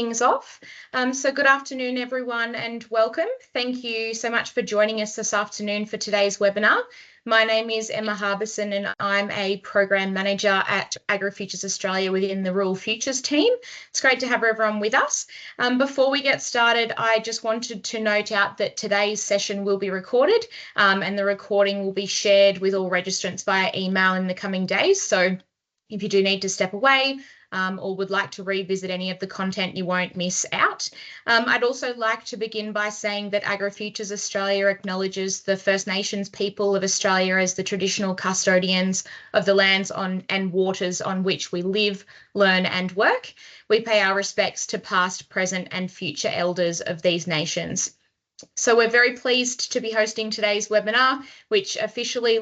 things off. So good afternoon, everyone, and welcome. Thank you so much for joining us this afternoon for today's webinar. My name is Emma Harbison and I'm a Program Manager at AgriFutures Australia within the Rural Futures team. It's great to have everyone with us. Before we get started, I just wanted to note out that today's session will be recorded and the recording will be shared with all registrants via email in the coming days. So if you do need to step away, or would like to revisit any of the content, you won't miss out. I'd also like to begin by saying that AgriFutures Australia acknowledges the First Nations people of Australia as the traditional custodians of the lands and waters on which we live, learn and work. We pay our respects to past, present and future elders of these nations. So we're very pleased to be hosting today's webinar, which officially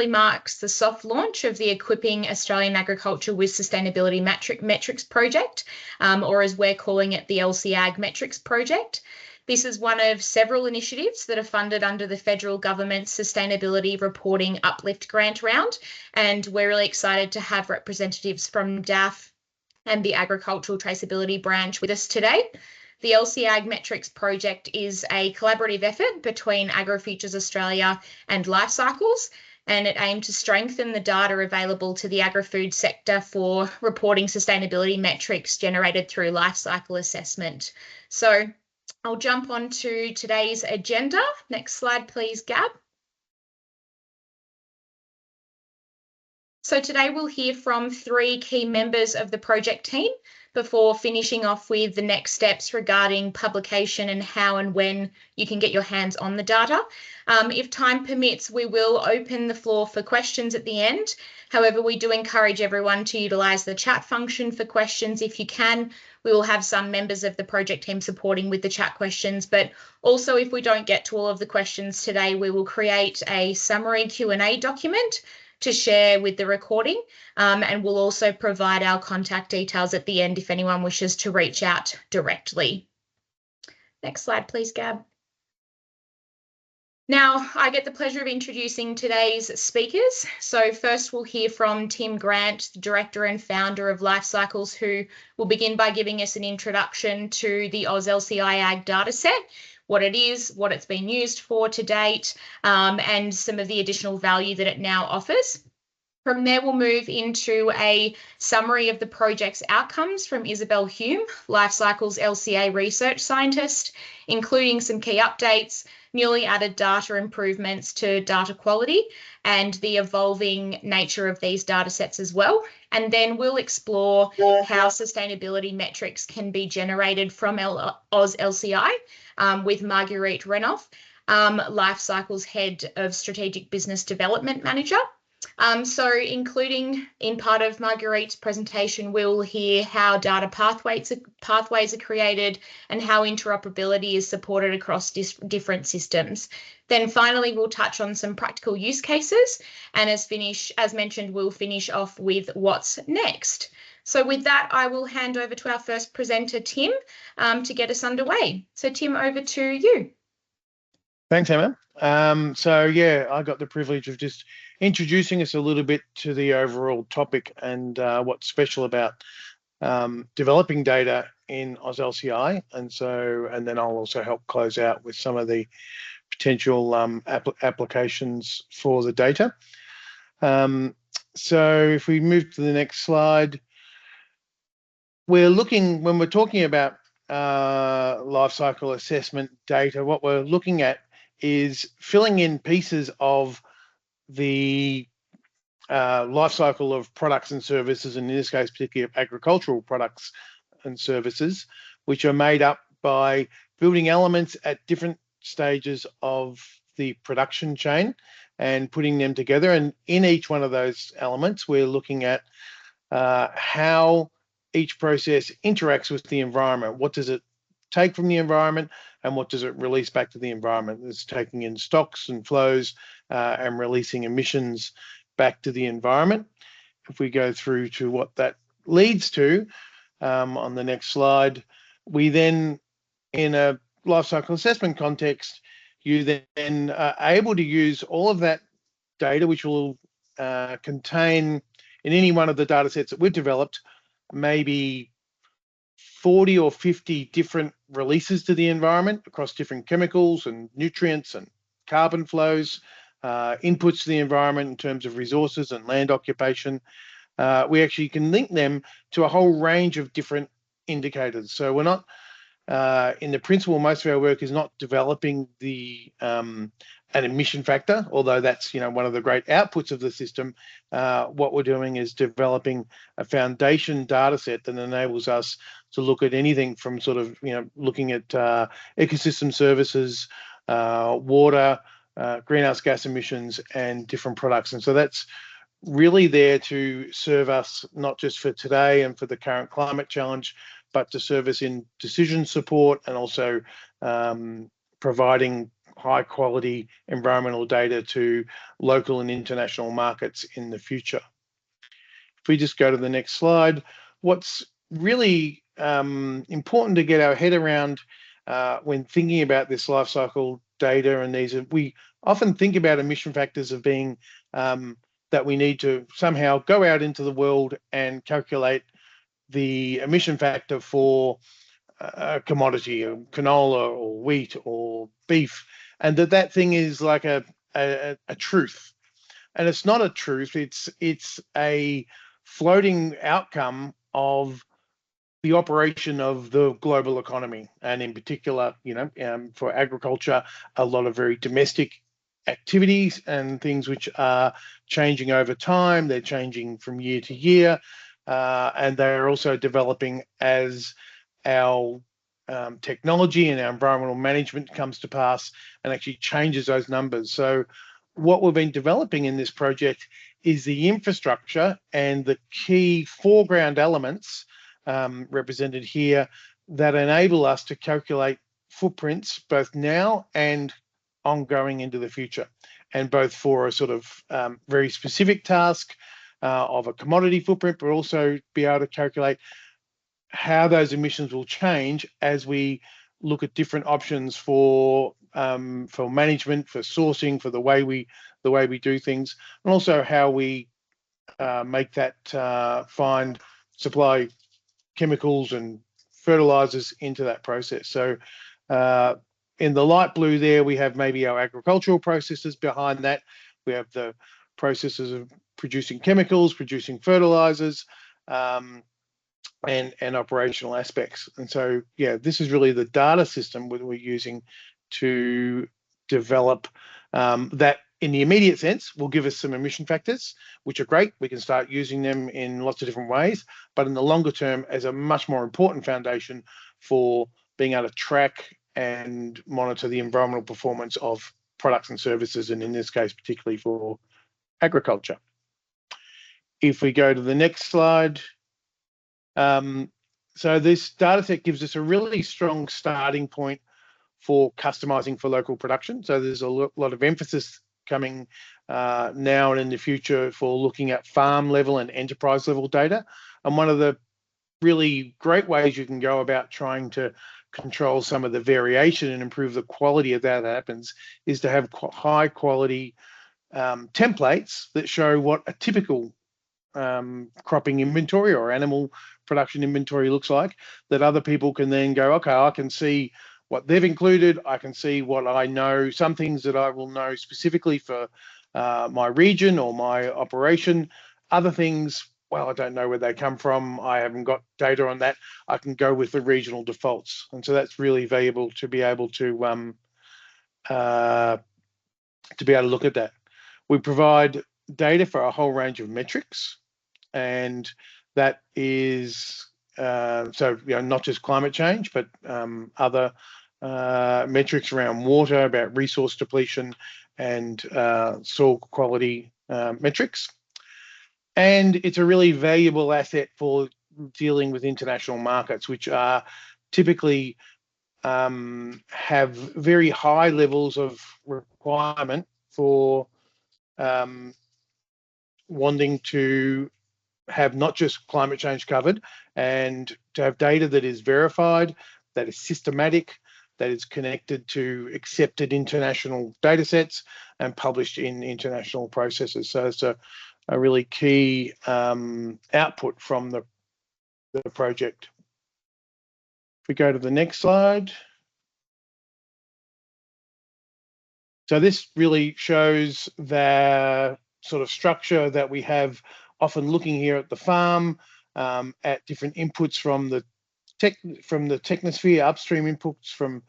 marks the soft launch of the Equipping Australian Agriculture with Sustainability Metrics project, or as we're calling it, the LCAgMetrics project. This is one of several initiatives that are funded under the federal government's Sustainability Reporting Uplift grant round, and we're really excited to have representatives from DAF and the Agricultural Traceability branch with us today. The LCAgMetrics project is a collaborative effort between AgriFutures Australia and Lifecycles, and it aimed to strengthen the data available to the agri-food sector for reporting sustainability metrics generated through life cycle assessment. So I'll jump on to today's agenda. Next slide, please, Gab. So today we'll hear from 3 key members of the project team before finishing off with the next steps regarding publication and how and when you can get your hands on the data. If time permits, we will open the floor for questions at the end. However, we do encourage everyone to utilise the chat function for questions if you can. We will have some members of the project team supporting with the chat questions, but also if we don't get to all of the questions today, we will create a summary Q&A document to share with the recording, and we'll also provide our contact details at the end if anyone wishes to reach out directly. Next slide, please, Gab. Now, I get the pleasure of introducing today's speakers. So first we'll hear from Tim Grant, the Director and Founder of Lifecycles, who will begin by giving us an introduction to the AusLCI Ag dataset, what it is, what it's been used for to date, and some of the additional value that it now offers. From there, we'll move into a summary of the project's outcomes from Isobel Hume, Lifecycles LCA research scientist, including some key updates, newly added data improvements to data quality, and the evolving nature of these data sets as well. And then we'll explore how sustainability metrics can be generated from AusLCI with Marguerite Renouf, Lifecycles Head of Strategic Business Development Manager. So including in part of Marguerite's presentation, we'll hear how data pathways are created and how interoperability is supported across different systems. Then finally, we'll touch on some practical use cases, and as mentioned, we'll finish off with what's next. So with that, I will hand over to our first presenter, Tim, to get us underway. So Tim, over to you. Thanks, Emma. I got the privilege of just introducing us a little bit to the overall topic and what's special about developing data in AusLCI, and then I'll also help close out with some of the potential applications for the data. So if we move to the next slide, when we're talking about life cycle assessment data, what we're looking at is filling in pieces of the life cycle of products and services, and in this case, particularly of agricultural products and services, which are made up by building elements at different stages of the production chain and putting them together. And in each one of those elements, we're looking at how each process interacts with the environment. What does it take from the environment and what does it release back to the environment? It's taking in stocks and flows and releasing emissions back to the environment. If we go through to what that leads to on the next slide, we then, in a life cycle assessment context, you then are able to use all of that data, which will contain in any one of the data sets that we've developed, maybe 40 or 50 different releases to the environment across different chemicals and nutrients and carbon flows, inputs to the environment in terms of resources and land occupation. We actually can link them to a whole range of different indicators. So we're not, in the principle, most of our work is not developing an emission factor, although that's one of the great outputs of the system. What we're doing is developing a foundation data set that enables us to look at anything from sort of looking at ecosystem services, water, greenhouse gas emissions, and different products. And so that's really there to serve us not just for today and for the current climate challenge, but to serve us in decision support and also providing high quality environmental data to local and international markets in the future. If we just go to the next slide, what's really important to get our head around when thinking about this life cycle data, and we often think about emission factors of being that we need to somehow go out into the world and calculate the emission factor for a commodity, canola or wheat or beef, and that thing is like a truth. And it's not a truth, it's a floating outcome of the operation of the global economy, and in particular, for agriculture, a lot of very domestic activities and things which are changing over time. They're changing from year to year, and they're also developing as our technology and our environmental management comes to pass and actually changes those numbers. So what we've been developing in this project is the infrastructure and the key foreground elements represented here that enable us to calculate footprints both now and ongoing into the future, and both for a sort of very specific task of a commodity footprint, but also be able to calculate how those emissions will change as we look at different options for management, for sourcing, for the way we do things, and also how we make that find supply chemicals and fertilizers into that process. So in the light blue there, we have maybe our agricultural processes. Behind that, we have the processes of producing chemicals, producing fertilizers, and operational aspects. And so, yeah, this is really the data system that we're using to develop that in the immediate sense will give us some emission factors, which are great. We can start using them in lots of different ways, but in the longer term as a much more important foundation for being able to track and monitor the environmental performance of products and services, and in this case, particularly for agriculture. If we go to the next slide, so this data set gives us a really strong starting point for customizing for local production. So there's a lot of emphasis coming now and in the future for looking at farm level and enterprise level data. And one of the really great ways you can go about trying to control some of the variation and improve the quality of that happens is to have high quality templates that show what a typical cropping inventory or animal production inventory looks like, that other people can then go, okay, I can see what they've included, I can see what I know, some things that I will know specifically for my region or my operation, other things, well, I don't know where they come from, I haven't got data on that, I can go with the regional defaults. And so that's really valuable to be able to look at that. We provide data for a whole range of metrics, and that is not just climate change, but other metrics around water, about resource depletion, and soil quality metrics. And it's a really valuable asset for dealing with international markets, which are typically have very high levels of requirement for wanting to have not just climate change covered, and to have data that is verified, that is systematic, that is connected to accepted international data sets and published in international processes. So it's a really key output from the project. If we go to the next slide. So this really shows the sort of structure that we have, often looking here at the farm, at different inputs from the technosphere, upstream inputs from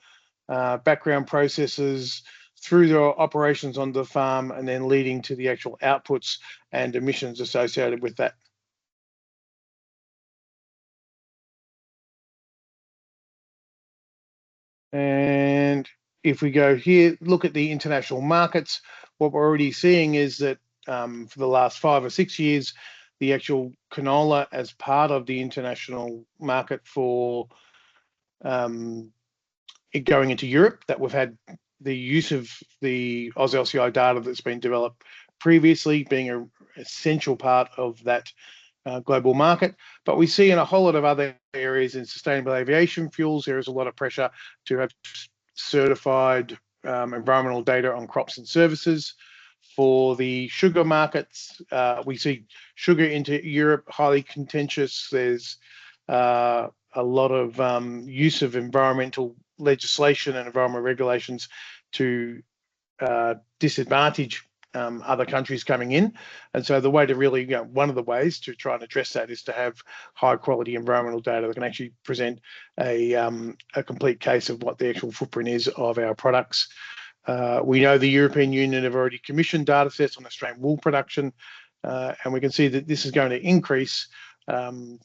background processes through the operations on the farm, and then leading to the actual outputs and emissions associated with that. And if we go here, look at the international markets, what we're already seeing is that for the last 5 or 6 years, the actual canola as part of the international market for it going into Europe, that we've had the use of the AusLCI data that's been developed previously being an essential part of that global market. But we see in a whole lot of other areas in sustainable aviation fuels, there is a lot of pressure to have certified environmental data on crops and services. For the sugar markets, we see sugar into Europe highly contentious. There's a lot of use of environmental legislation and environmental regulations to disadvantage other countries coming in. And so the way to really, one of the ways to try and address that is to have high quality environmental data that can actually present a complete case of what the actual footprint is of our products. We know the European Union have already commissioned data sets on Australian wool production, and we can see that this is going to increase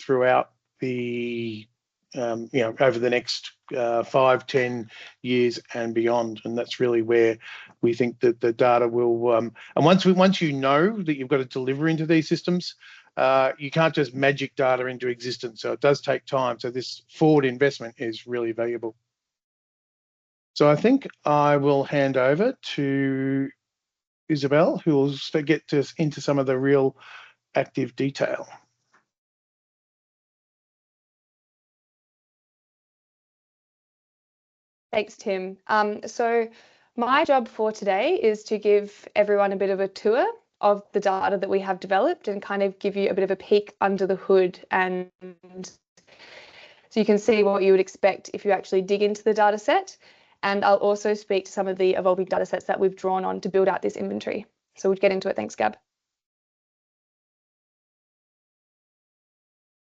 throughout the over the next 5, 10 years and beyond. And that's really where we think that the data will, and once you know that you've got to deliver into these systems, you can't just magic data into existence. So it does take time. So this forward investment is really valuable. So I think I will hand over to Isobel, who will get us into some of the real active detail. Thanks, Tim. So my job for today is to give everyone a bit of a tour of the data that we have developed and kind of give you a bit of a peek under the hood, and so you can see what you would expect if you actually dig into the data set. And I'll also speak to some of the evolving data sets that we've drawn on to build out this inventory. So we'll get into it. Thanks, Gab.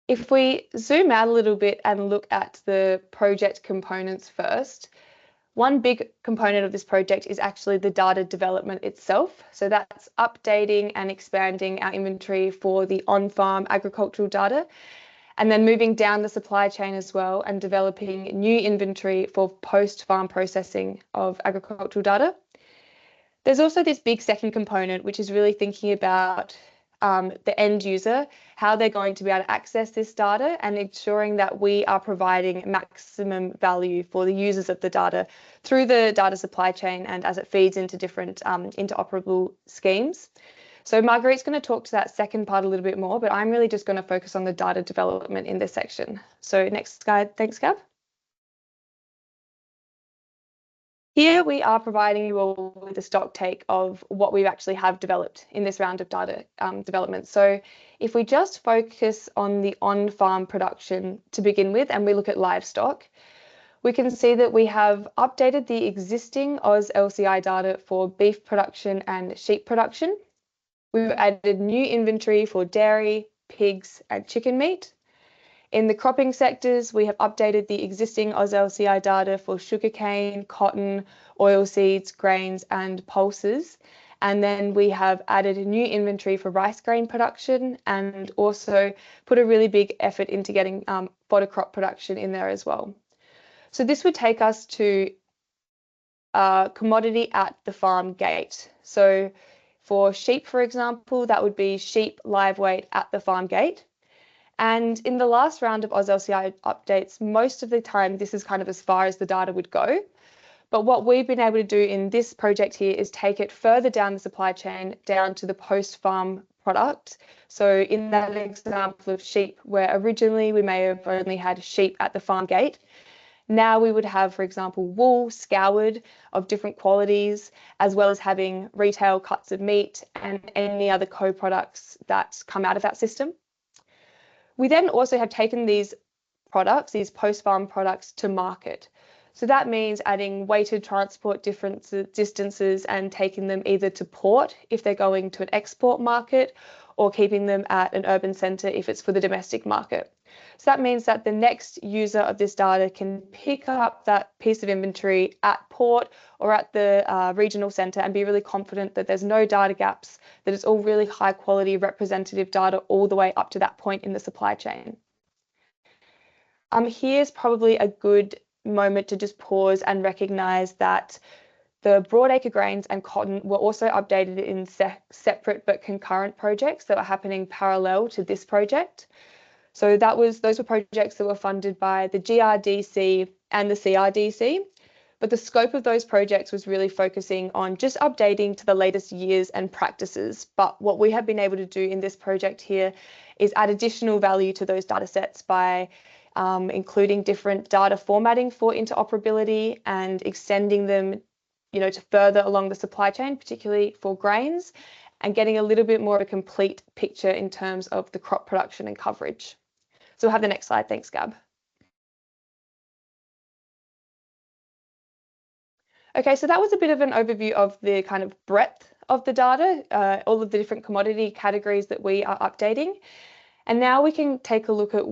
If we zoom out a little bit and look at the project components first, one big component of this project is actually the data development itself. So that's updating and expanding our inventory for the on-farm agricultural data, and then moving down the supply chain as well and developing new inventory for post-farm processing of agricultural data. There's also this big second component, which is really thinking about the end user, how they're going to be able to access this data, and ensuring that we are providing maximum value for the users of the data through the data supply chain and as it feeds into different interoperable schemes. So Marguerite's going to talk to that second part a little bit more, but I'm really just going to focus on the data development in this section. So next slide. Thanks, Gab. Here we are providing you all with a stock take of what we actually have developed in this round of data development. So if we just focus on the on-farm production to begin with, and we look at livestock, we can see that we have updated the existing AusLCI data for beef production and sheep production. We've added new inventory for dairy, pigs, and chicken meat. In the cropping sectors, we have updated the existing AusLCI data for sugarcane, cotton, oilseeds, grains, and pulses. And then we have added a new inventory for rice grain production, and also put a really big effort into getting fodder crop production in there as well. So this would take us to commodity at the farm gate. So for sheep, for example, that would be sheep live weight at the farm gate. And in the last round of AusLCI updates, most of the time, this is kind of as far as the data would go. But what we've been able to do in this project here is take it further down the supply chain, down to the post-farm product. So in that example of sheep, where originally we may have only had sheep at the farm gate, now we would have, for example, wool scoured of different qualities, as well as having retail cuts of meat and any other co-products that come out of that system. We then also have taken these products, these post-farm products, to market. So that means adding weighted transport distances and taking them either to port if they're going to an export market, or keeping them at an urban centre if it's for the domestic market. So that means that the next user of this data can pick up that piece of inventory at port or at the regional centre and be really confident that there's no data gaps, that it's all really high quality representative data all the way up to that point in the supply chain. Here's probably a good moment to just pause and recognise that the broadacre grains and cotton were also updated in separate but concurrent projects that were happening parallel to this project. So those were projects that were funded by the GRDC and the CRDC, but the scope of those projects was really focusing on just updating to the latest years and practices. But what we have been able to do in this project here is add additional value to those data sets by including different data formatting for interoperability and extending them, to further along the supply chain, particularly for grains, and getting a little bit more of a complete picture in terms of the crop production and coverage. So we'll have the next slide. Thanks, Gab. Okay, so that was a bit of an overview of the kind of breadth of the data, all of the different commodity categories that we are updating. And now we can take a look at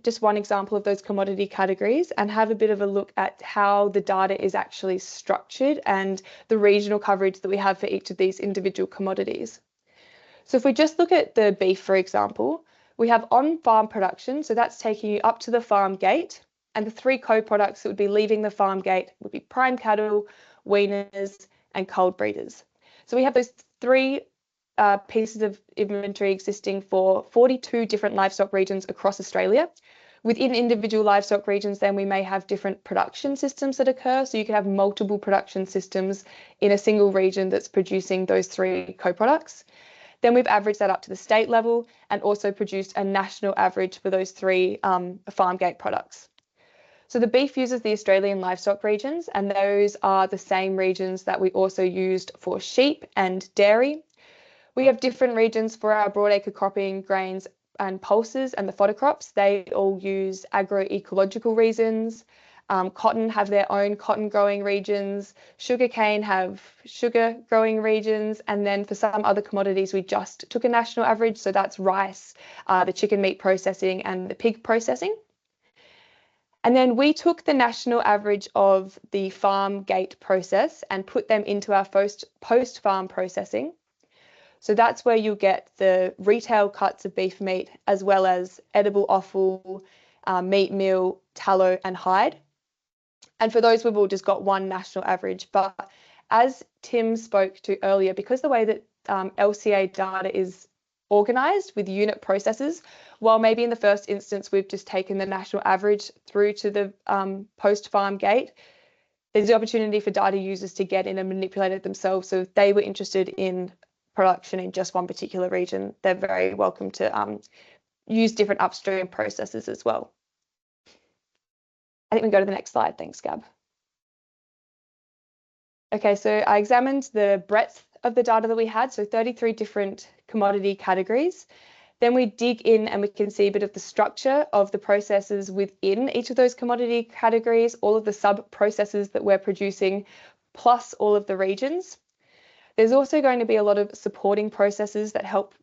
just one example of those commodity categories and have a bit of a look at how the data is actually structured and the regional coverage that we have for each of these individual commodities. So if we just look at the beef, for example, we have on-farm production, so that's taking you up to the farm gate, and the three co-products that would be leaving the farm gate would be prime cattle, weaners, and cold breeders. So we have those three pieces of inventory existing for 42 different livestock regions across Australia. Within individual livestock regions, then we may have different production systems that occur. So you can have multiple production systems in a single region that's producing those three co-products. Then we've averaged that up to the state level and also produced a national average for those three farm gate products. So the beef uses the Australian livestock regions, and those are the same regions that we also used for sheep and dairy. We have different regions for our broadacre cropping, grains and pulses and the fodder crops. They all use agroecological reasons. Cotton have their own cotton growing regions. Sugarcane have sugar growing regions. And then for some other commodities, we just took a national average. So that's rice, the chicken meat processing and the pig processing. And then we took the national average of the farm gate process and put them into our post-farm processing. So that's where you'll get the retail cuts of beef meat, as well as edible offal, meat meal, tallow and hide. And for those, we've all just got one national average. But as Tim spoke to earlier, because the way that LCA data is organised with unit processes, while maybe in the first instance we've just taken the national average through to the post-farm gate, there's the opportunity for data users to get in and manipulate it themselves. So if they were interested in production in just one particular region, they're very welcome to use different upstream processes as well. I think we go to the next slide. Thanks, Gab. Okay, so I examined the breadth of the data that we had, so 33 different commodity categories. Then we dig in and we can see a bit of the structure of the processes within each of those commodity categories, all of the sub-processes that we're producing, plus all of the regions. There's also going to be a lot of supporting processes that help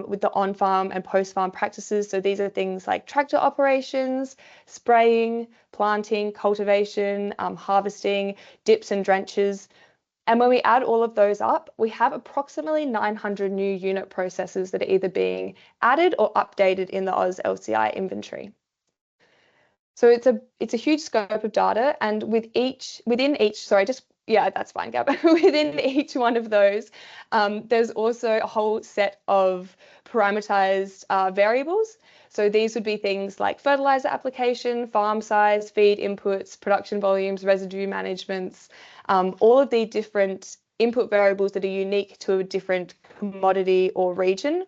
with the on-farm and post-farm practices. So these are things like tractor operations, spraying, planting, cultivation, harvesting, dips and drenches. And when we add all of those up, we have approximately 900 new unit processes that are either being added or updated in the AusLCI inventory. So it's a huge scope of data, and within each, that's fine, Gab. Within each one of those, there's also a whole set of parameterized variables. So these would be things like fertilizer application, farm size, feed inputs, production volumes, residue managements, all of the different input variables that are unique to a different commodity or region.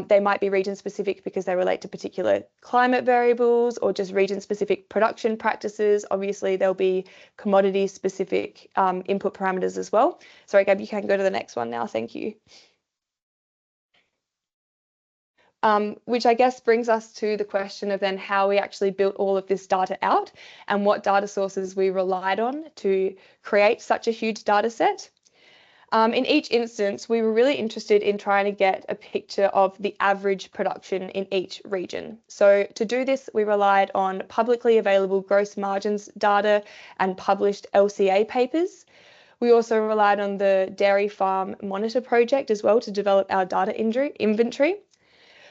They might be region specific because they relate to particular climate variables or just region specific production practices. Obviously, there'll be commodity specific input parameters as well. Sorry, Gab, you can go to the next one now. Thank you. which I guess brings us to the question of then how we actually built all of this data out and what data sources we relied on to create such a huge data set. In each instance, we were really interested in trying to get a picture of the average production in each region. So to do this, we relied on publicly available gross margins data and published LCA papers. We also relied on the Dairy Farm Monitor project as well to develop our data inventory.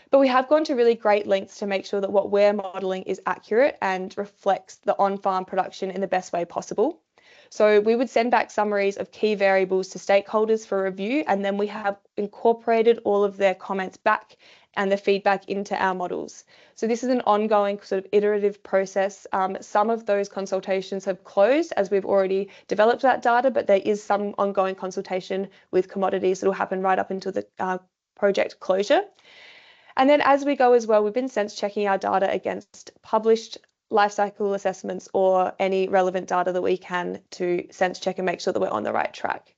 But we have gone to really great lengths to make sure that what we're modelling is accurate and reflects the on-farm production in the best way possible. So we would send back summaries of key variables to stakeholders for review, and then we have incorporated all of their comments back and the feedback into our models. So this is an ongoing sort of iterative process. Some of those consultations have closed as we've already developed that data, but there is some ongoing consultation with commodities that will happen right up until the project closure. And then as we go as well, we've been sense checking our data against published life cycle assessments or any relevant data that we can to sense check and make sure that we're on the right track.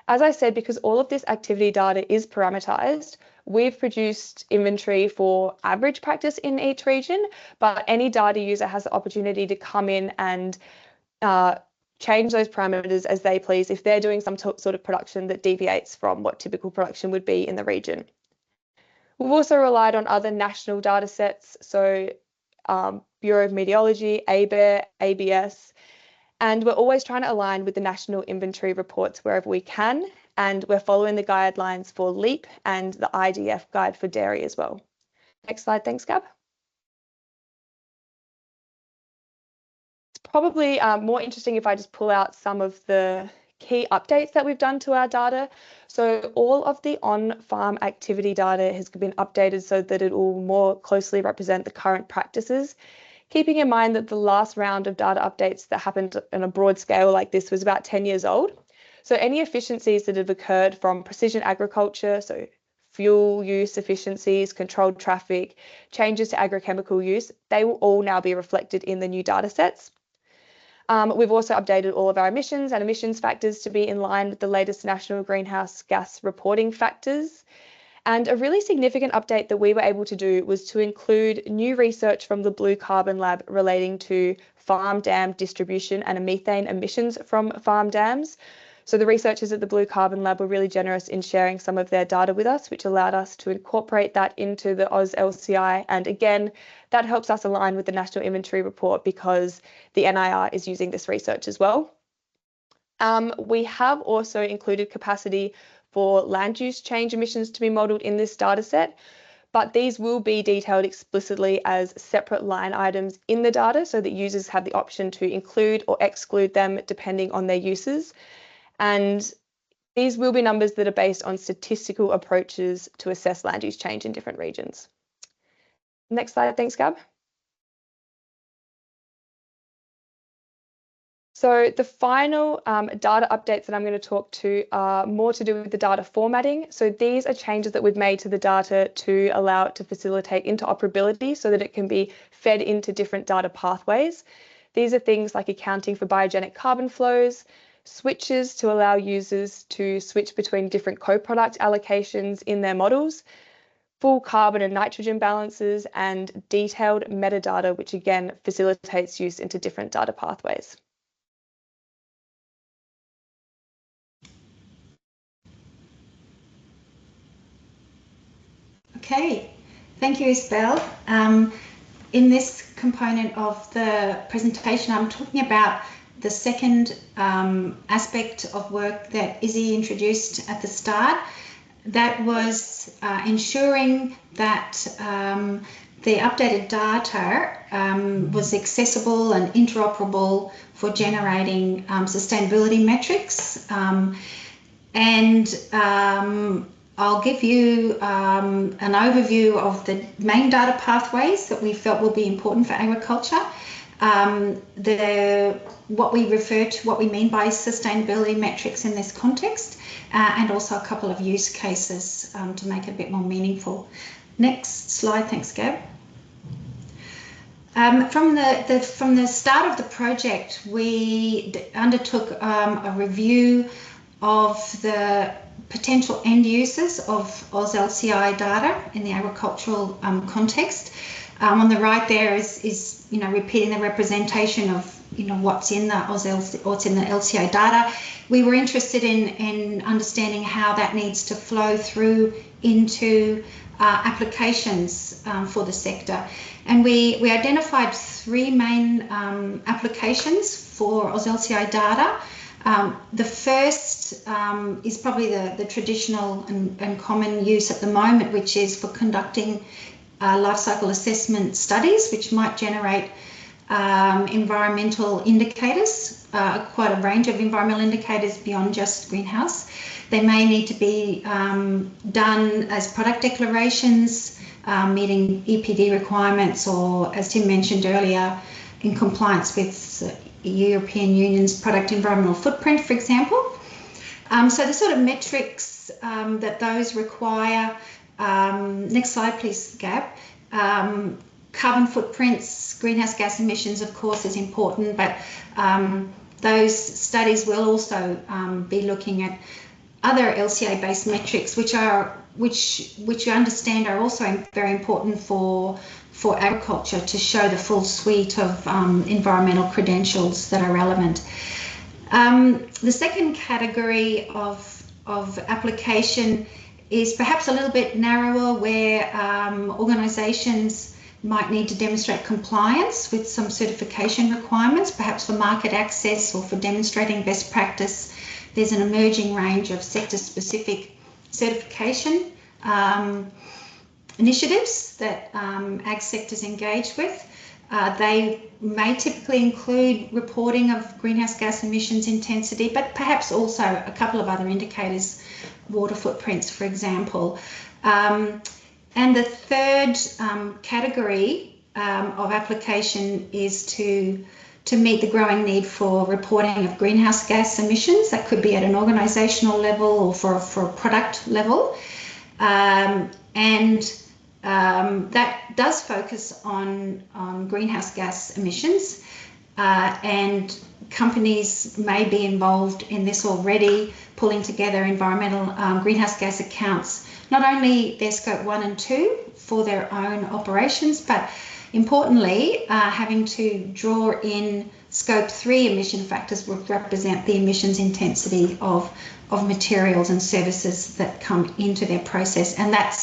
As I said, because all of this activity data is parameterized, we've produced inventory for average practice in each region, but any data user has the opportunity to come in and change those parameters as they please if they're doing some sort of production that deviates from what typical production would be in the region. We've also relied on other national data sets, so Bureau of Meteorology, ABARE, ABS, and we're always trying to align with the national inventory reports wherever we can, and we're following the guidelines for LEAP and the IDF guide for dairy as well. Next slide, thanks, Gab. It's probably more interesting if I just pull out some of the key updates that we've done to our data. So all of the on-farm activity data has been updated so that it will more closely represent the current practices, keeping in mind that the last round of data updates that happened on a broad scale like this was about 10 years old. So any efficiencies that have occurred from precision agriculture, so fuel use efficiencies, controlled traffic, changes to agrochemical use, they will all now be reflected in the new data sets. We've also updated all of our emissions and emissions factors to be in line with the latest national greenhouse gas reporting factors. And a really significant update that we were able to do was to include new research from the Blue Carbon Lab relating to farm dam distribution and methane emissions from farm dams. So the researchers at the Blue Carbon Lab were really generous in sharing some of their data with us, which allowed us to incorporate that into the AusLCI. And again, that helps us align with the National Inventory Report because the NIR is using this research as well. We have also included capacity for land use change emissions to be modelled in this data set, but these will be detailed explicitly as separate line items in the data so that users have the option to include or exclude them depending on their uses. And these will be numbers that are based on statistical approaches to assess land use change in different regions. Next slide, thanks, Gab. So the final data updates that I'm going to talk to are more to do with the data formatting. So these are changes that we've made to the data to allow it to facilitate interoperability so that it can be fed into different data pathways. These are things like accounting for biogenic carbon flows, switches to allow users to switch between different co-product allocations in their models, full carbon and nitrogen balances, and detailed metadata, which again facilitates use into different data pathways. Okay, thank you, Isobel. In this component of the presentation, I'm talking about the second aspect of work that Izzy introduced at the start. That was ensuring that the updated data was accessible and interoperable for generating sustainability metrics. I'll give you an overview of the main data pathways that we felt will be important for agriculture. What we mean by sustainability metrics in this context, and also a couple of use cases to make it a bit more meaningful. Next slide, thanks, Gab. From the start of the project, we undertook a review of the potential end users of AusLCI data in the agricultural context. On the right there is repeating the representation of what's in the LCI data. We were interested in understanding how that needs to flow through into applications for the sector, and we identified three main applications for AusLCI data. The first is probably the traditional and common use at the moment, which is for conducting life cycle assessment studies, which might generate environmental indicators, quite a range of environmental indicators beyond just greenhouse. They may need to be done as product declarations, meeting EPD requirements, or, as Tim mentioned earlier, in compliance with European Union's product environmental footprint, for example. So the sort of metrics that those require, next slide please, Gab. Carbon footprints, greenhouse gas emissions, of course, is important, but those studies will also be looking at other LCA-based metrics, which you understand are also very important for agriculture, to show the full suite of environmental credentials that are relevant. The second category of application is perhaps a little bit narrower, where organisations might need to demonstrate compliance with some certification requirements, perhaps for market access or for demonstrating best practice. There's an emerging range of sector-specific certification initiatives that ag sectors engage with. They may typically include reporting of greenhouse gas emissions intensity, but perhaps also a couple of other indicators, water footprints, for example. And the third category of application is to meet the growing need for reporting of greenhouse gas emissions. That could be at an organisational level or for a product level. That does focus on greenhouse gas emissions, and companies may be involved in this already, pulling together environmental greenhouse gas accounts, not only their scope 1 and 2 for their own operations, but importantly, having to draw in scope 3 emission factors, which represent the emissions intensity of materials and services that come into their process. And that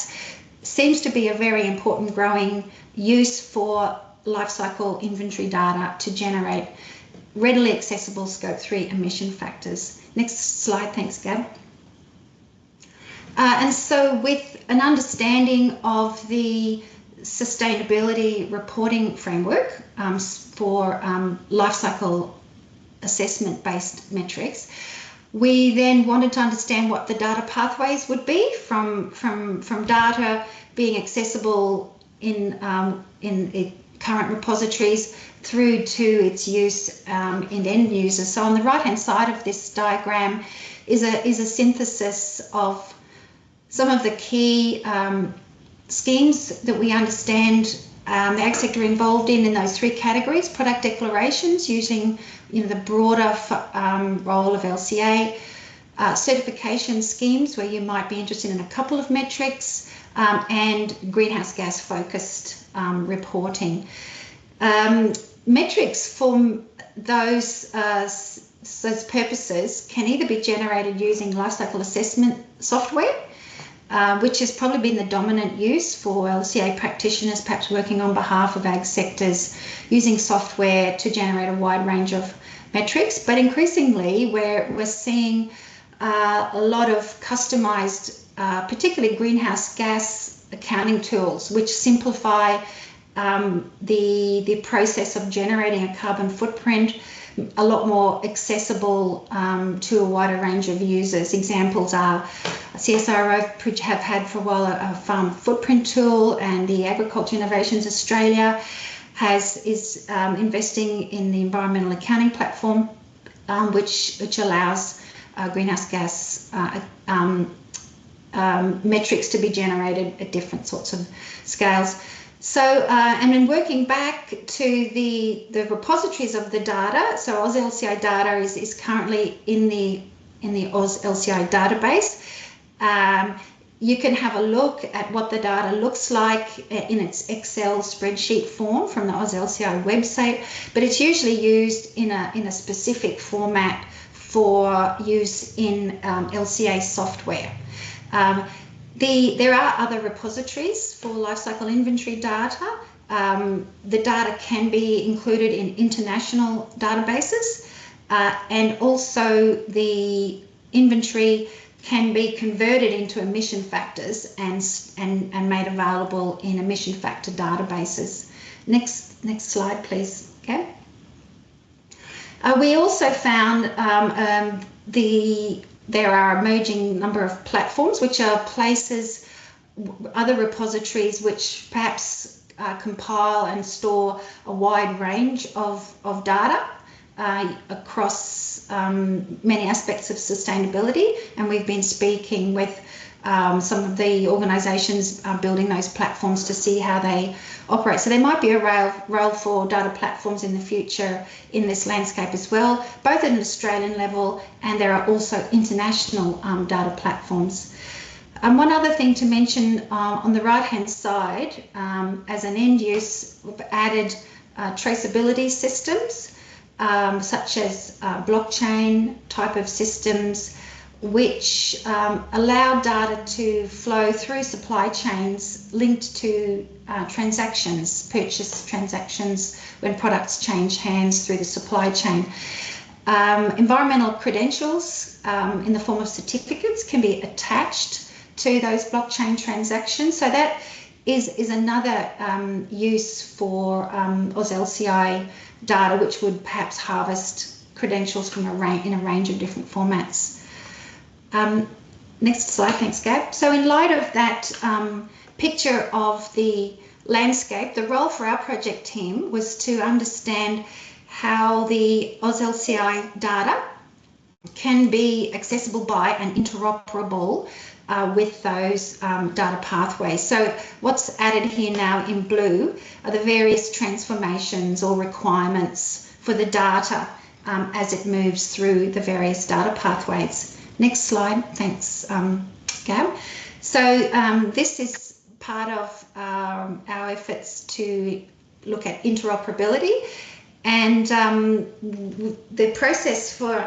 seems to be a very important growing use for life cycle inventory data to generate readily accessible scope 3 emission factors. Next slide, thanks, Gab. And so with an understanding of the sustainability reporting framework for life cycle assessment based metrics, we then wanted to understand what the data pathways would be from data being accessible in current repositories through to its use in end users. So on the right hand side of this diagram is a synthesis of some of the key schemes that we understand the ag sector involved in those three categories: product declarations using the broader role of LCA, certification schemes where you might be interested in a couple of metrics, and greenhouse gas focused reporting. Metrics for those purposes can either be generated using lifecycle assessment software, which has probably been the dominant use for LCA practitioners, perhaps working on behalf of ag sectors, using software to generate a wide range of metrics. But increasingly, we're seeing a lot of customised, particularly greenhouse gas accounting tools, which simplify the process of generating a carbon footprint, a lot more accessible to a wider range of users. Examples are CSIRO, which have had for a while a farm footprint tool, and the Agriculture Innovations Australia is investing in the environmental accounting platform, which allows greenhouse gas metrics to be generated at different sorts of scales. So, and then working back to the repositories of the data, so AusLCI data is currently in the AusLCI database, You can have a look at what the data looks like in its Excel spreadsheet form from the AusLCI website, but it's usually used in a specific format for use in LCA software. There are other repositories for lifecycle inventory data. The data can be included in international databases, and also the inventory can be converted into emission factors and made available in emission factor databases. Next slide, please. Okay. We also found there are emerging number of platforms, which are places, other repositories which perhaps compile and store a wide range of data across many aspects of sustainability, and we've been speaking with some of the organisations building those platforms to see how they operate. So there might be a role for data platforms in the future in this landscape as well, both at an Australian level, and there are also international data platforms. One other thing to mention on the right-hand side, as an end use, we've added traceability systems, such as blockchain type of systems, which allow data to flow through supply chains linked to transactions, purchase transactions, when products change hands through the supply chain. Environmental credentials in the form of certificates can be attached to those blockchain transactions. So that is another use for AusLCI data, which would perhaps harvest credentials from in a range of different formats. Next slide, thanks, Gab. So in light of that picture of the landscape, the role for our project team was to understand how the AusLCI data can be accessible by and interoperable with those data pathways. So what's added here now in blue are the various transformations or requirements for the data as it moves through the various data pathways. Next slide, thanks, Gab. So this is part of our efforts to look at interoperability, and the process for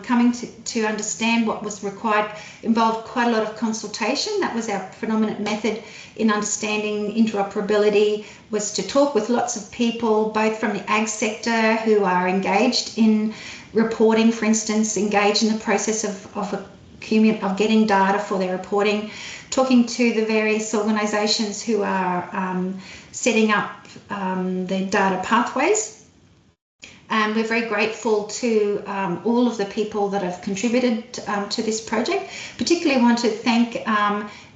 coming to understand what was required involved quite a lot of consultation. That was our predominant method in understanding interoperability, was to talk with lots of people, both from the ag sector who are engaged in reporting, for instance, engaged in the process of getting data for their reporting, talking to the various organisations who are setting up the data pathways. And we're very grateful to all of the people that have contributed to this project. Particularly want to thank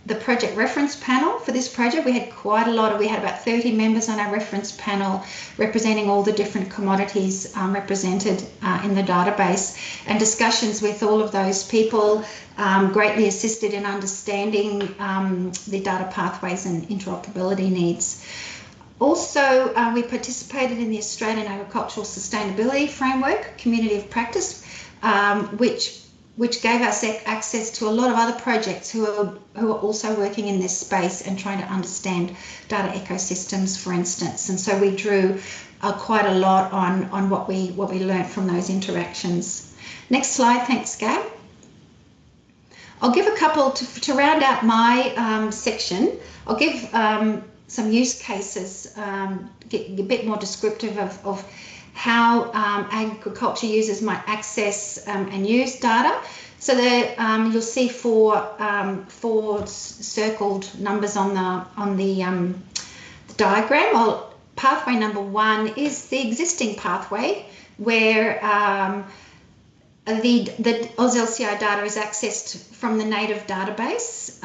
the project reference panel for this project. We had quite a lot we had about 30 members on our reference panel representing all the different commodities represented in the database, and discussions with all of those people greatly assisted in understanding the data pathways and interoperability needs. Also, we participated in the Australian Agricultural Sustainability Framework Community of Practice, which gave us access to a lot of other projects who are also working in this space and trying to understand data ecosystems, for instance. And so we drew quite a lot on what we learned from those interactions. Next slide, thanks, Gab. I'll give a couple to round out my section. I'll give some use cases, get a bit more descriptive of how agriculture users might access and use data. So you'll see four circled numbers on the diagram. Well, pathway number 1 is the existing pathway where the AusLCI data is accessed from the native database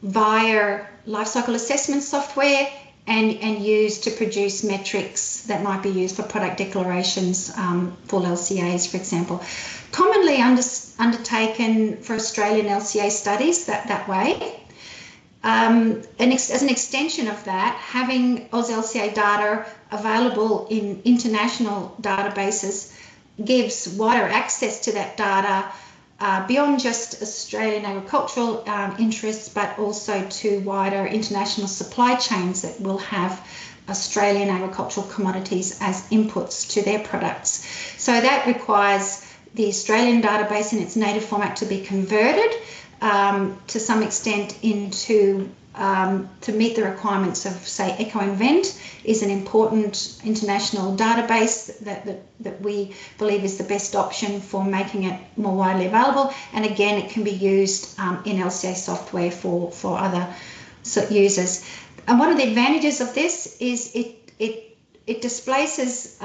via lifecycle assessment software and used to produce metrics that might be used for product declarations for LCAs, for example. Commonly undertaken for Australian LCA studies that way. As an extension of that, having AusLCA data available in international databases gives wider access to that data beyond just Australian agricultural interests, but also to wider international supply chains that will have Australian agricultural commodities as inputs to their products. So that requires the Australian database in its native format to be converted to some extent into to meet the requirements of, say, EcoInvent is an important international database that we believe is the best option for making it more widely available. And again, it can be used in LCA software for other users. And one of the advantages of this is it displaces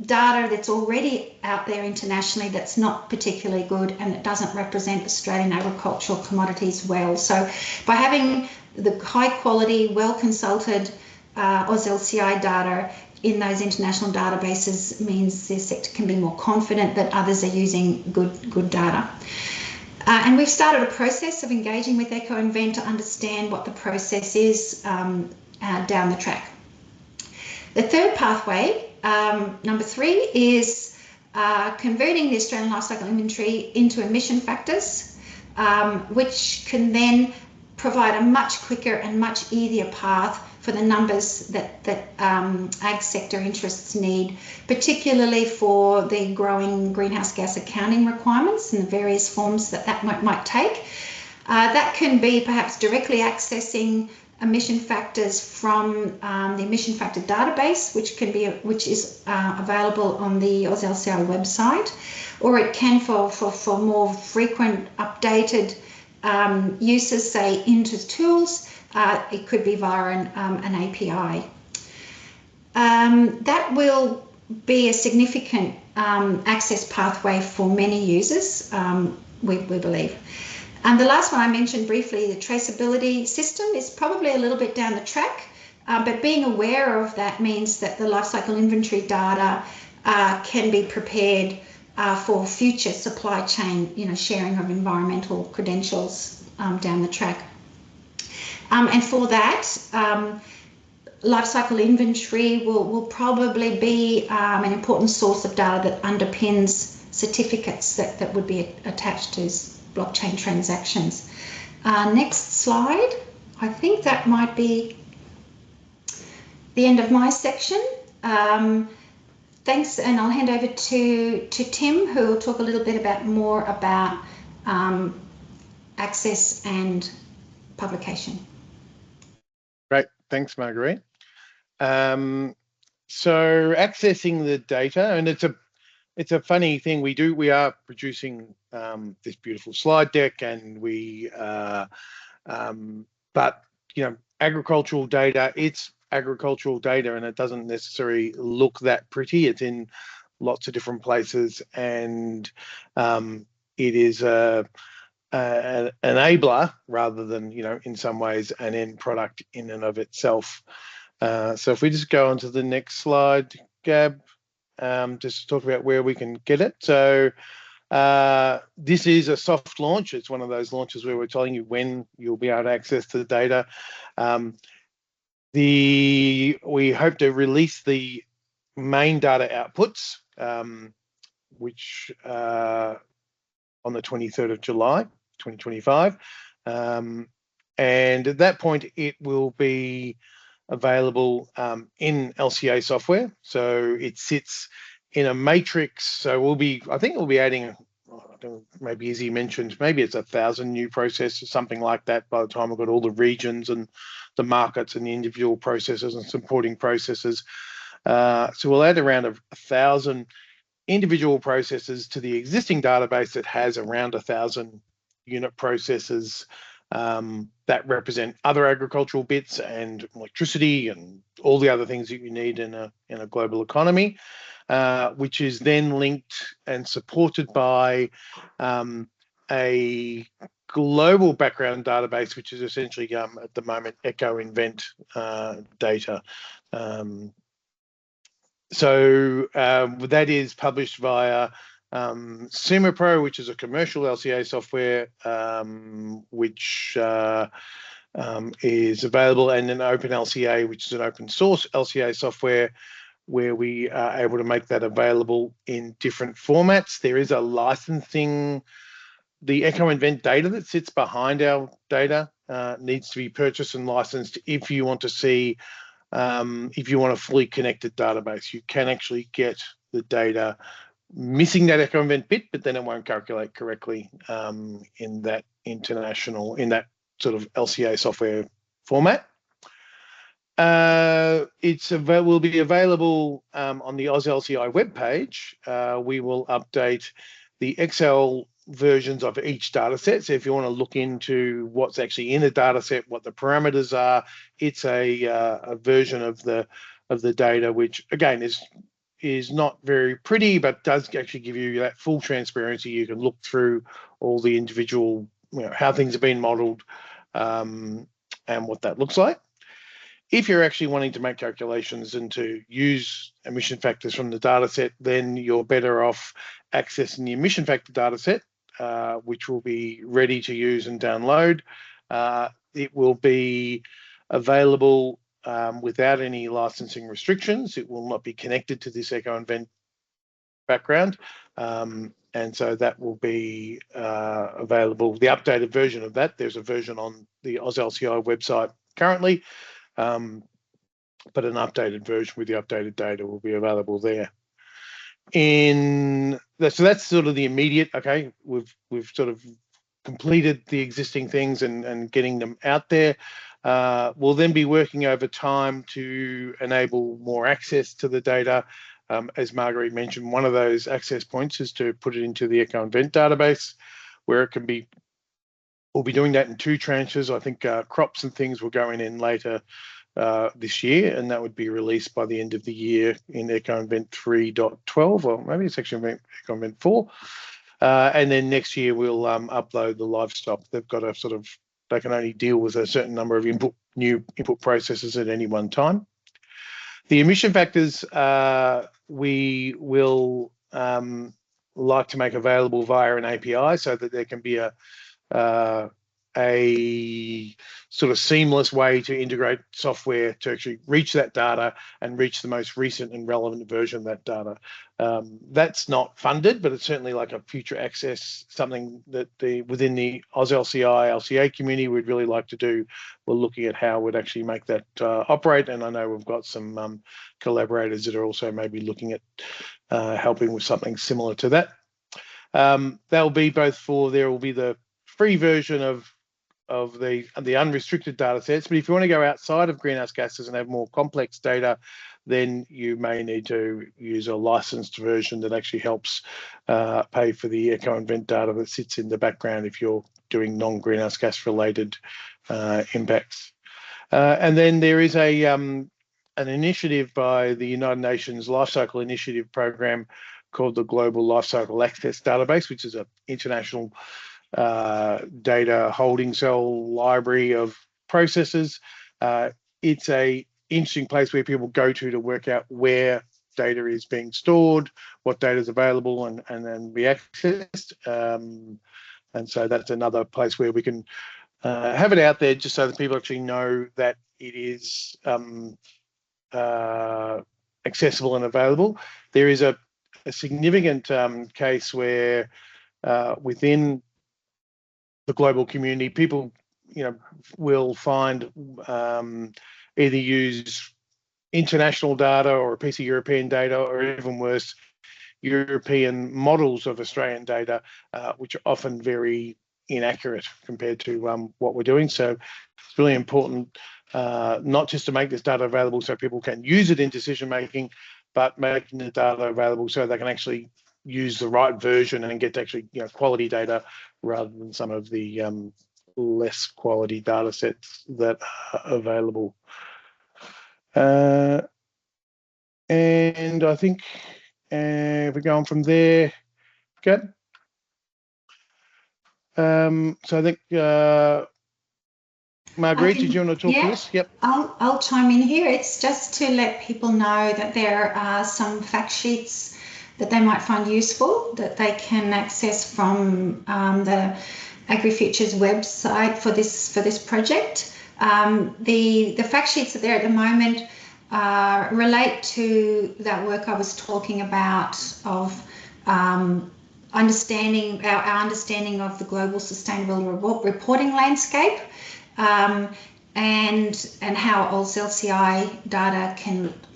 data that's already out there internationally that's not particularly good and it doesn't represent Australian agricultural commodities well. So by having the high quality, well consulted AusLCI data in those international databases means the sector can be more confident that others are using good data. And we've started a process of engaging with EcoInvent to understand what the process is down the track. The third pathway, number 3, is converting the Australian lifecycle inventory into emission factors, which can then provide a much quicker and much easier path for the numbers that ag sector interests need, particularly for the growing greenhouse gas accounting requirements and the various forms that might take. That can be perhaps directly accessing emission factors from the emission factor database, which is available on the AusLCI website, or it can for more frequent updated uses, say into tools. It could be via an API. That will be a significant access pathway for many users, we believe. And the last one I mentioned briefly, the traceability system, is probably a little bit down the track, but being aware of that means that the lifecycle inventory data can be prepared for future supply chain, sharing of environmental credentials down the track. And for that, lifecycle inventory will probably be an important source of data that underpins certificates that would be attached to blockchain transactions. Next slide. I think that might be the end of my section. Thanks, and I'll hand over to Tim, who will talk a little bit more about access and publication. Great, thanks, Marguerite. So accessing the data, and it's a funny thing we are producing this beautiful slide deck, and but agricultural data, it's agricultural data, and it doesn't necessarily look that pretty. It's in lots of different places, and it is an enabler rather than in some ways an end product in and of itself. So if we just go on to the next slide, Gab, just to talk about where we can get it. So this is a soft launch. It's one of those launches where we're telling you when you'll be able to access the data. We hope to release the main data outputs, which on the 23rd of July, 2025. And at that point, it will be available in LCA software. So it sits in a matrix. So I think we'll be adding, maybe as he mentioned, maybe it's 1,000 new processes, something like that, by the time we've got all the regions and the markets and the individual processes and supporting processes. So we'll add around 1,000 individual processes to the existing database that has around 1,000 unit processes that represent other agricultural bits and electricity and all the other things that you need in a global economy, which is then linked and supported by a global background database, which is essentially at the moment EcoInvent data. So that is published via SumaPro, which is a commercial LCA software, which is available, and then OpenLCA, which is an open source LCA software, where we are able to make that available in different formats. There is a licensing the EcoInvent data that sits behind our data needs to be purchased and licensed if you want to see, if you want a fully connected database. You can actually get the data missing that EcoInvent bit, but then it won't calculate correctly in that sort of LCA software format. Will be available on the AusLCI webpage. We will update the Excel versions of each data set. So if you want to look into what's actually in a data set, what the parameters are, it's a version of the data, which again is not very pretty, but does actually give you that full transparency. You can look through all the individual, how things have been modeled and what that looks like. If you're actually wanting to make calculations and to use emission factors from the data set, then you're better off accessing the emission factor data set, which will be ready to use and download. It will be available without any licensing restrictions. It will not be connected to this EcoInvent background. And so that will be available, the updated version of that. There's a version on the AusLCI website currently, but an updated version with the updated data will be available there. So that's sort of the immediate, okay, we've sort of completed the existing things and getting them out there. We'll then be working over time to enable more access to the data. As Marguerite mentioned, one of those access points is to put it into the EcoInvent database, where it can be. We'll be doing that in 2 tranches. I think crops and things will go in later this year, and that would be released by the end of the year in EcoInvent 3.12, or maybe it's actually EcoInvent 4. And then next year we'll upload the livestock. They've got a sort of, they can only deal with a certain number of new input processes at any one time. The emission factors we will like to make available via an API, so that there can be a sort of seamless way to integrate software to actually reach that data and reach the most recent and relevant version of that data. That's not funded, but it's certainly like a future access, something that within the AusLCI, LCA community would really like to do. We're looking at how we'd actually make that operate, and I know we've got some collaborators that are also maybe looking at helping with something similar to that. That'll be both there will be the free version of the unrestricted data sets, but if you want to go outside of greenhouse gases and have more complex data, then you may need to use a licensed version that actually helps pay for the EcoInvent data that sits in the background if you're doing non-greenhouse gas related impacts. And then there is an initiative by the United Nations Lifecycle Initiative program called the Global Lifecycle Access Database, which is an international data holding cell library of processes. It's a interesting place where people go to work out where data is being stored, what data is available, and then be accessed. And so that's another place where we can have it out there, just so that people actually know that it is accessible and available. There is a significant case where within the global community, people, will find either use international data or a piece of European data, or even worse, European models of Australian data, which are often very inaccurate compared to what we're doing. So it's really important not just to make this data available so people can use it in decision making, but making the data available so they can actually use the right version and get to actually quality data, rather than some of the less quality data sets that are available. And I think if we go on from there, okay. So I think Marguerite, did you want to talk to this? Yep. I'll chime in here. It's just to let people know that there are some fact sheets that they might find useful that they can access from the AgriFutures website for this project. The fact sheets that are there at the moment relate to that work I was talking about of understanding our understanding of the global sustainable reporting landscape, and how AusLCI data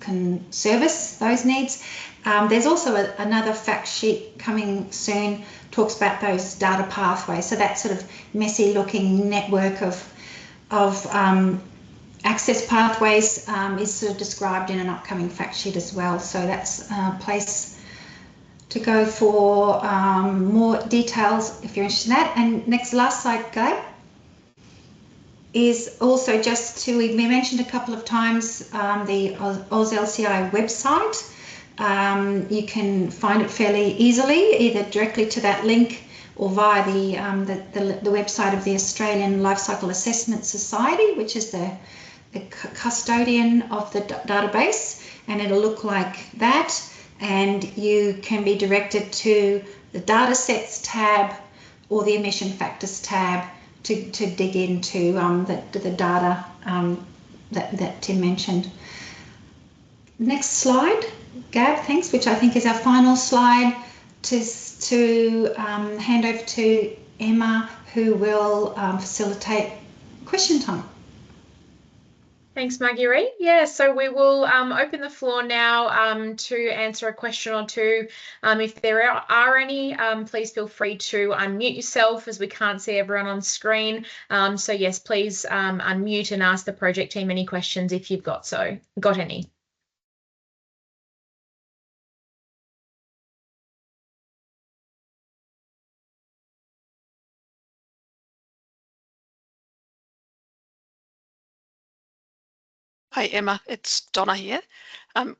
can service those needs. There's also another fact sheet coming soon, talks about those data pathways. So that sort of messy looking network of access pathways is sort of described in an upcoming fact sheet as well. So that's a place to go for more details if you're interested in that. And last slide, Gabe, is also just to, we mentioned a couple of times, the AusLCI website. You can find it fairly easily, either directly to that link or via the website of the Australian Lifecycle Assessment Society, which is the custodian of the database, and it'll look like that. And you can be directed to the data sets tab or the emission factors tab to dig into the data that Tim mentioned. Next slide, Gab, thanks, which I think is our final slide, to hand over to Emma, who will facilitate question time. Thanks, Marguerite. Yeah, so we will open the floor now to answer a question or two. If there are any, please feel free to unmute yourself, as we can't see everyone on screen. So yes, please unmute and ask the project team any questions if you've got any. Hi Emma, it's Donna here.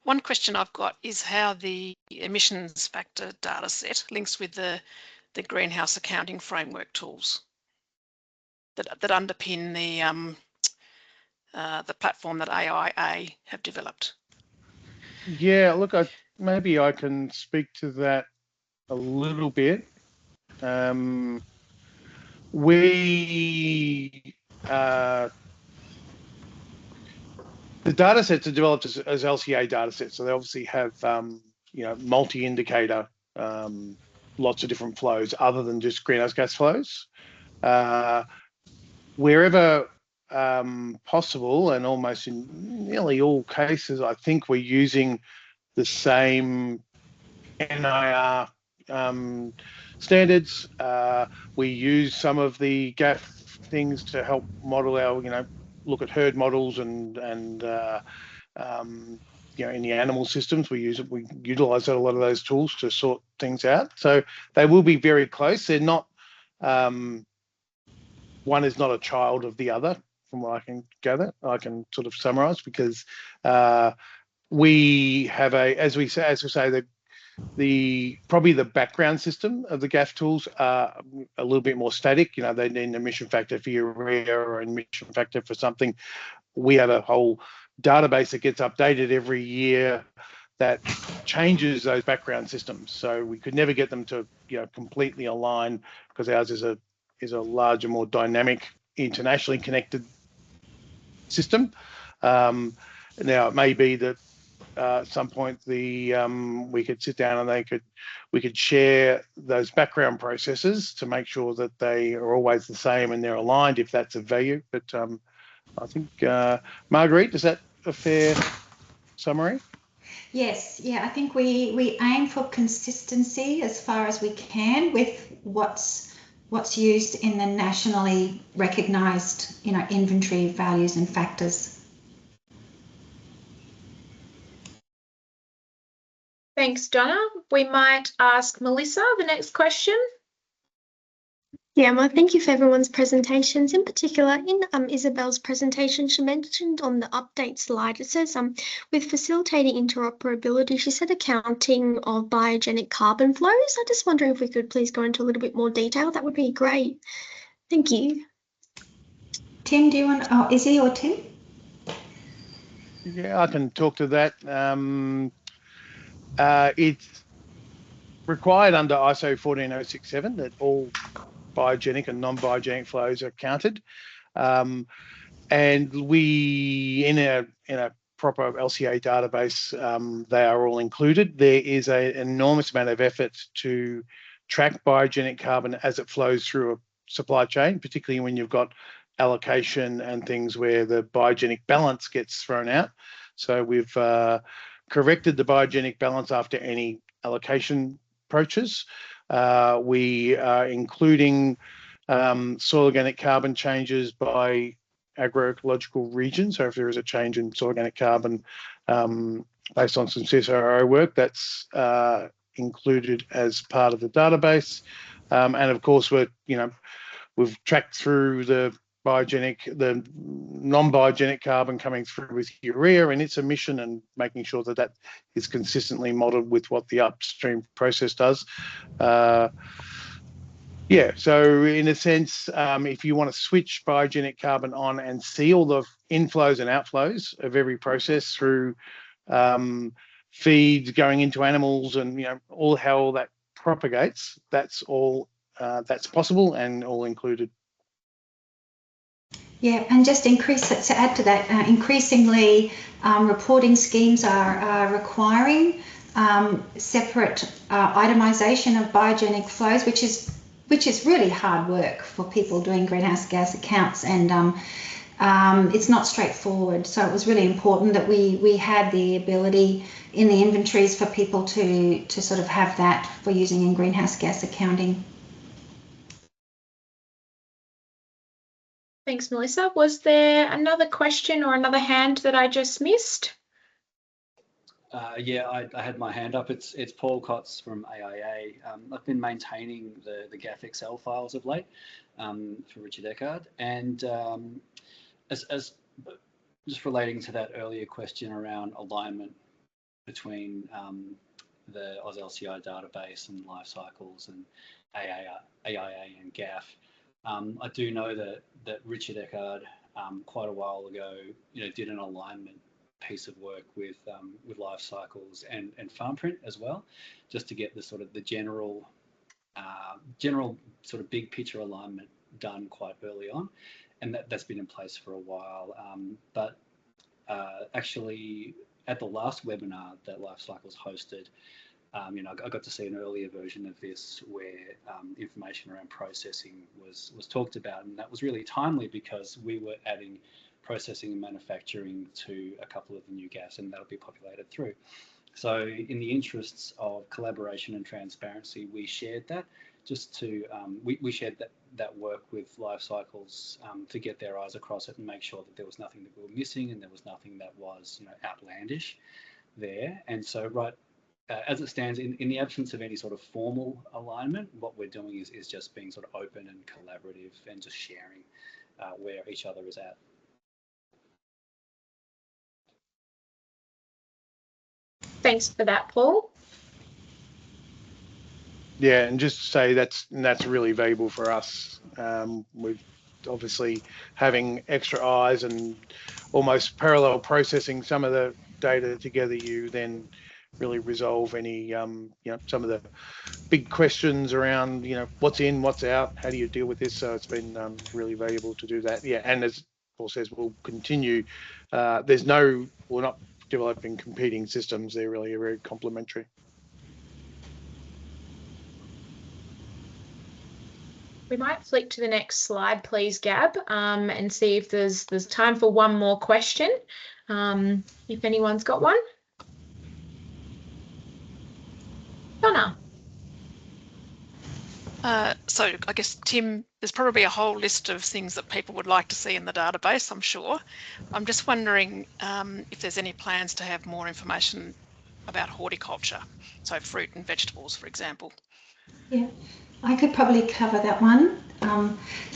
One question I've got is how the emissions factor data set links with the greenhouse accounting framework tools that underpin the platform that AIA have developed. Yeah, look, maybe I can speak to that a little bit. The data sets are developed as LCA data sets, so they obviously have multi-indicator, lots of different flows other than just greenhouse gas flows. Wherever possible, and almost in nearly all cases, I think we're using the same NIR standards. We use some of the GAF things to help model our, look at herd models and in the animal systems we utilize a lot of those tools to sort things out. So they will be very close. They're not, one is not a child of the other, from what I can gather. I can sort of summarize, because we have as we say, probably the background system of the GAF tools are a little bit more static. They need an emission factor for urea or an emission factor for something. We have a whole database that gets updated every year that changes those background systems. So we could never get them to completely align, because ours is a larger, more dynamic, internationally connected system. Now it may be that at some point we could sit down and we could share those background processes to make sure that they are always the same and they're aligned, if that's of value. But I think, Marguerite, is that a fair summary? Yes, yeah, I think we aim for consistency as far as we can with what's used in the nationally recognised inventory values and factors. Thanks, Donna. We might ask Melissa the next question. Yeah, well, thank you for everyone's presentations. In particular, in Isobel's presentation, she mentioned on the update slide, it says with facilitating interoperability, she said accounting of biogenic carbon flows. I just wonder if we could please go into a little bit more detail. That would be great. Thank you. Tim, do you want, Izzy or Tim? Yeah, I can talk to that. It's required under ISO 14067 that all biogenic and non-biogenic flows are counted, and we in a proper LCA database, they are all included. There is an enormous amount of effort to track biogenic carbon as it flows through a supply chain, particularly when you've got allocation and things where the biogenic balance gets thrown out. So we've corrected the biogenic balance after any allocation approaches. We are including soil organic carbon changes by agroecological region. So if there is a change in soil organic carbon based on some CSIRO work, that's included as part of the database. And of course, we've tracked through the non-biogenic carbon coming through with urea and its emission, and making sure that that is consistently modelled with what the upstream process does. Yeah, so in a sense, if you want to switch biogenic carbon on and see all the inflows and outflows of every process through feeds going into animals and how all that propagates, that's all that's possible and all included. Yeah, and just to add to that, increasingly reporting schemes are requiring separate itemisation of biogenic flows, which is really hard work for people doing greenhouse gas accounts, and it's not straightforward. So it was really important that we had the ability in the inventories for people to sort of have that for using in greenhouse gas accounting. Thanks, Melissa. Was there another question or another hand that I just missed? Yeah, I had my hand up. It's Paul Kotz from AIA. I've been maintaining the GAF Excel files of late for Richard Eckard, and as just relating to that earlier question around alignment between the AusLCI database and Lifecycles and AIA and GAF. I do know that Richard Eckard quite a while ago, did an alignment piece of work with Lifecycles and FarmPrint as well, just to get the sort of the general sort of big picture alignment done quite early on, and that's been in place for a while. But actually, at the last webinar that Lifecycles hosted, I got to see an earlier version of this where information around processing was talked about, and that was really timely because we were adding processing and manufacturing to a couple of the new GAFs, and that'll be populated through. So in the interests of collaboration and transparency, we shared that just to we shared that work with Lifecycles to get their eyes across it and make sure that there was nothing that we were missing and there was nothing that was outlandish there. And so as it stands, in the absence of any sort of formal alignment, what we're doing is just being sort of open and collaborative and just sharing where each other is at. Thanks for that, Paul. Yeah, and just to say that's really valuable for us. We've obviously having extra eyes and almost parallel processing some of the data together, you then really resolve any some of the big questions around what's in, what's out, how do you deal with this. So it's been really valuable to do that. Yeah, and as Paul says, we'll continue. We're not developing competing systems. They're really very complementary. We might flick to the next slide, please, Gab, and see if there's time for one more question, if anyone's got one. Donna. So I guess, Tim, there's probably a whole list of things that people would like to see in the database, I'm sure. I'm just wondering if there's any plans to have more information about horticulture, so fruit and vegetables, for example. Yeah, I could probably cover that one.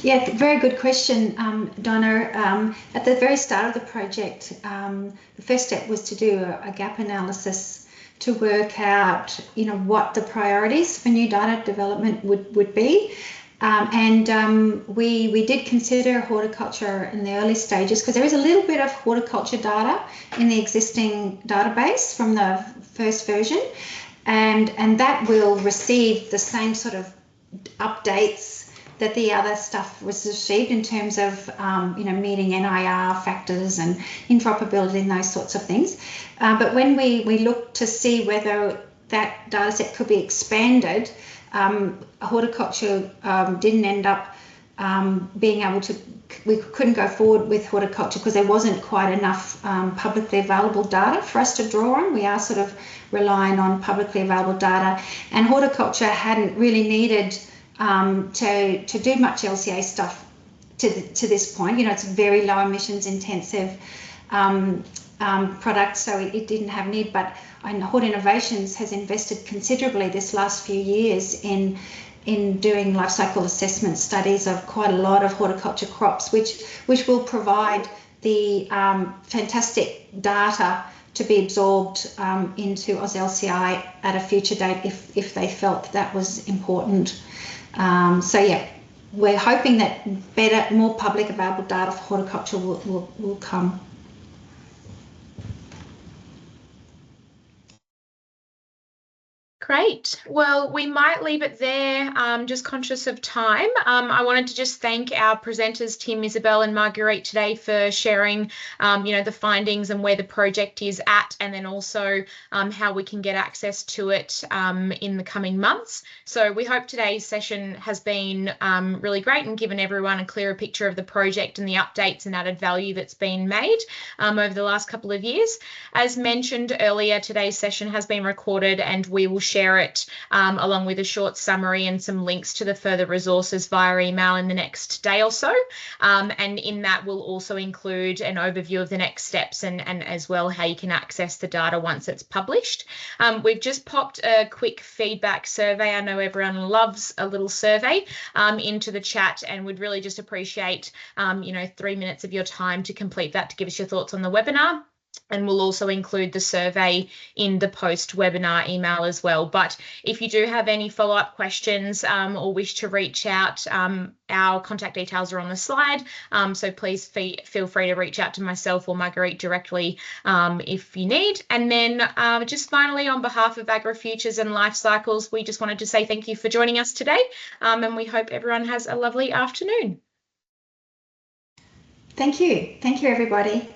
Yeah, very good question, Donna. At the very start of the project, the first step was to do a gap analysis to work out, what the priorities for new data development would be. We did consider horticulture in the early stages because there is a little bit of horticulture data in the existing database from the first version, and that will receive the same sort of updates that the other stuff was received in terms of meeting NIR factors and interoperability and those sorts of things. But when we looked to see whether that data set could be expanded, horticulture didn't end up being able to, we couldn't go forward with horticulture because there wasn't quite enough publicly available data for us to draw on. We are sort of relying on publicly available data, and horticulture hadn't really needed to do much LCA stuff to this point. You know, it's a very low emissions intensive product, so it didn't have need. But Hort Innovations has invested considerably this last few years in doing life cycle assessment studies of quite a lot of horticulture crops, which will provide the fantastic data to be absorbed into AusLCI at a future date if they felt that was important. So yeah, we're hoping that more public available data for horticulture will come. Great. Well, we might leave it there, just conscious of time. I wanted to just thank our presenters, Tim, Isobel and Marguerite today for sharing, the findings and where the project is at, and then also how we can get access to it in the coming months. So we hope today's session has been really great and given everyone a clearer picture of the project and the updates and added value that's been made over the last couple of years. As mentioned earlier, today's session has been recorded and we will share it along with a short summary and some links to the further resources via email in the next day or so. And in that we'll also include an overview of the next steps and as well how you can access the data once it's published. We've just popped a quick feedback survey. I know everyone loves a little survey into the chat, and would really just appreciate 3 minutes of your time to complete that to give us your thoughts on the webinar. And we'll also include the survey in the post-webinar email as well. But if you do have any follow-up questions or wish to reach out, our contact details are on the slide. So please feel free to reach out to myself or Marguerite directly if you need. And then just finally, on behalf of AgriFutures and Lifecycles, we just wanted to say thank you for joining us today. And we hope everyone has a lovely afternoon. Thank you. Thank you, everybody.